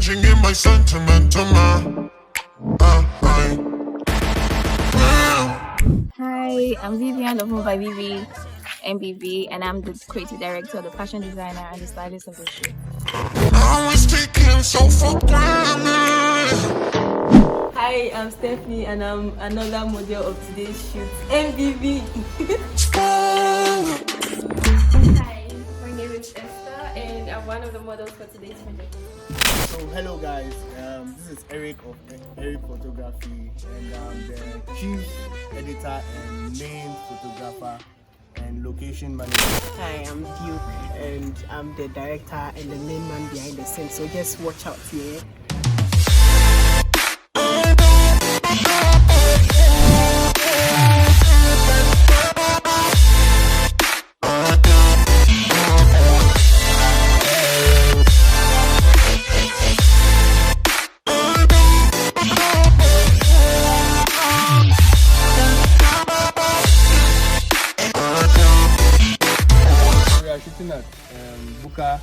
changing in my sentimental mind. Hi, I'm Vivian of Move by Vivi, MBV, and I'm the creative director, the fashion designer, and the stylist of the show. I was taken so for granted. Hi, I'm Stephanie, and I'm another model of today's shoot, MBV. Hi, my name is Esther, and I'm one of the models for today's project. So hello guys, this is Eric of Eric Photography, and I'm the chief editor and main photographer and location manager. Hi, I'm Duke, and I'm the director and the main man behind the scenes, so just watch out here. Shooting at Buka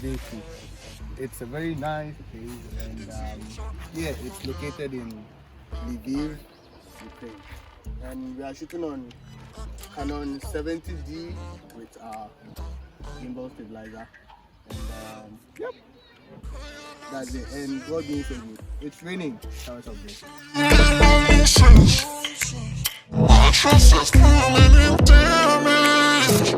Day2. It's a very nice place, and yeah, it's located in Lviv, Ukraine. And we are shooting on Canon 70D with our gimbal stabilizer. And yep, that's it. And God being so good. It's raining. Showers of this. My trust is permanent damage.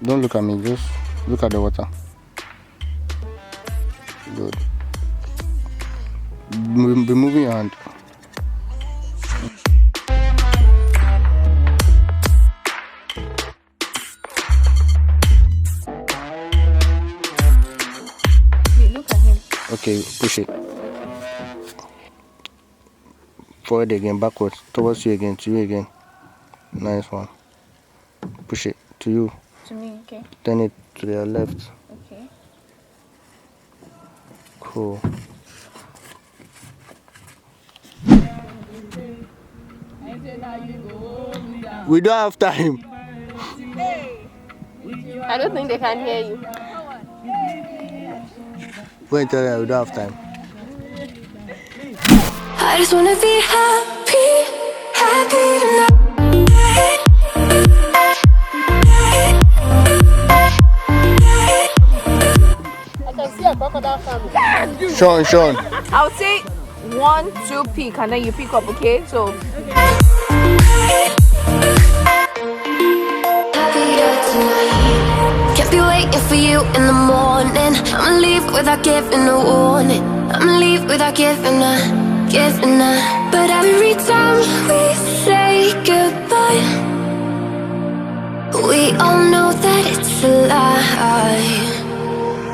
Don't look at me, just look at the water. Good. Be moving your hand. Wait, look at him. Okay, push it. Forward again, backwards, towards you again, to you again. Nice one. Push it to you. To me, okay. Turn it to your left. Okay. Cool. We don't have time. I don't think they can hear you. Go and tell them we don't have time. I just wanna be happy tonight. Sean. I'll say 1, 2, pick, and then you pick up, okay? So. Can't be waiting for you in the morning. I'ma leave without giving a warning. I'ma leave without giving a. But every time we say goodbye, we all know that it's a lie.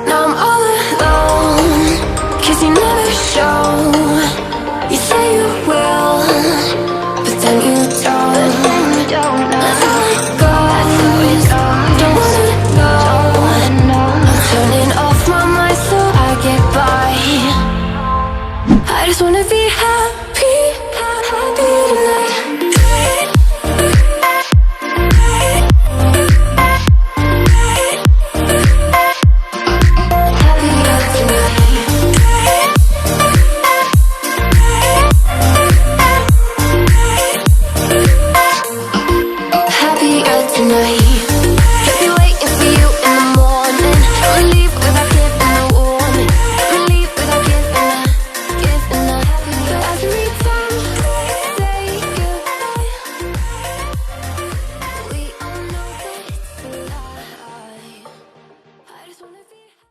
Now I'm all alone, 'cause you never show. You say you